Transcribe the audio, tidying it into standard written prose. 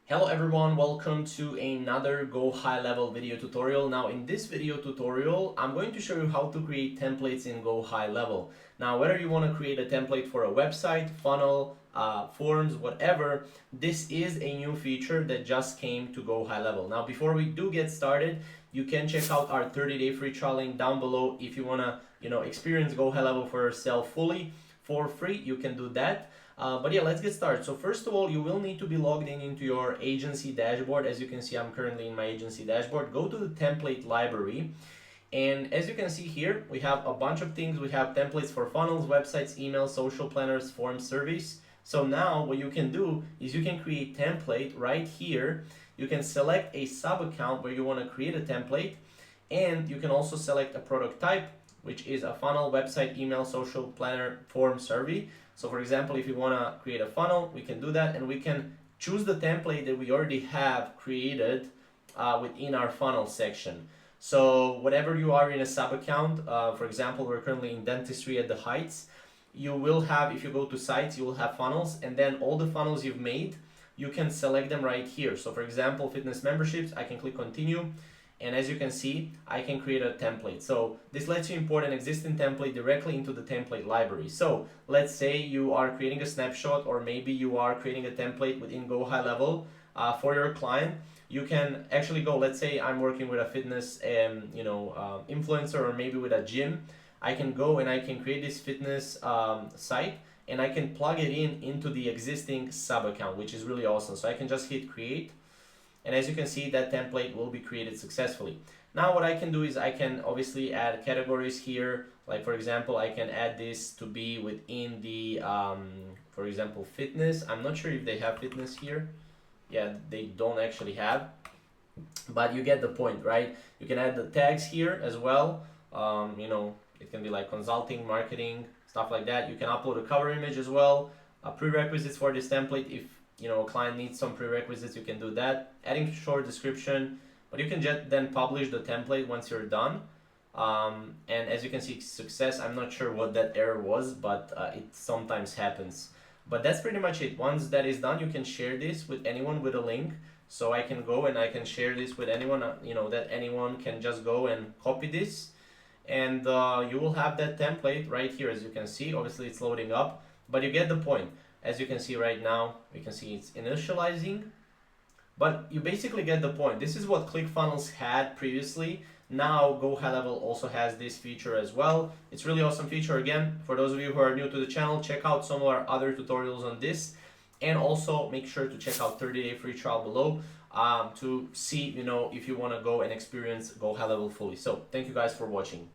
Hello everyone, welcome to another GoHighLevel video tutorial. Now in this video tutorial, I'm going to show you how to create templates in GoHighLevel. Now whether you want to create a template for a website, funnel, forms, whatever, this is a new feature that just came to GoHighLevel. Now before we do get started, you can check out our 30-day free trial link down below. If you want to experience GoHighLevel for yourself fully for free, you can do that. But yeah, let's get started. So first of all, you will need to be logged in into your agency dashboard. As you can see, I'm currently in my agency dashboard. Go to the template library. And as you can see here, we have a bunch of things. We have templates for funnels, websites, emails, social planners, forms, surveys. So now what you can do is you can create template right here. You can select a sub account where you want to create a template. And you can also select a product type, which is a funnel, website, email, social planner, form, survey. So for example, if you want to create a funnel, we can do that, and we can choose the template that we already have created within our funnel section. So whatever you are in a sub account, for example, we're currently in dentistry at the Heights, you will have, if you go to sites, you will have funnels, and then all the funnels you've made, you can select them right here. So for example, fitness memberships, I can click continue. And as you can see, I can create a template. So this lets you import an existing template directly into the template library. So let's say you are creating a snapshot, or maybe you are creating a template within GoHighLevel for your client. You can actually go, let's say I'm working with a fitness influencer, or maybe with a gym. I can go and I can create this fitness site, and I can plug it into the existing sub account, which is really awesome. So I can just hit create. And as you can see, that template will be created successfully. Now what I can do is I can obviously add categories here. Like for example, I can add this to be within the, for example, fitness. I'm not sure if they have fitness here. Yeah, they don't actually have. But you get the point, right? You can add the tags here as well. It can be like consulting, marketing, stuff like that. You can upload a cover image as well. Prerequisites for this template, if a client needs some prerequisites, you can do that. Adding short description, but you can just then publish the template once you're done. And as you can see, success. I'm not sure what that error was, but it sometimes happens. But that's pretty much it. Once that is done, you can share this with anyone with a link. So I can go and I can share this with anyone, that anyone can just go and copy this. And you will have that template right here. As you can see, obviously it's loading up, but you get the point. As you can see right now, we can see it's initializing, but you basically get the point. This is what ClickFunnels had previously. Now GoHighLevel also has this feature as well. It's really awesome feature. Again, for those of you who are new to the channel, check out some of our other tutorials on this, and also make sure to check out 30-day free trial below to see if you want to go and experience GoHighLevel fully. So thank you guys for watching.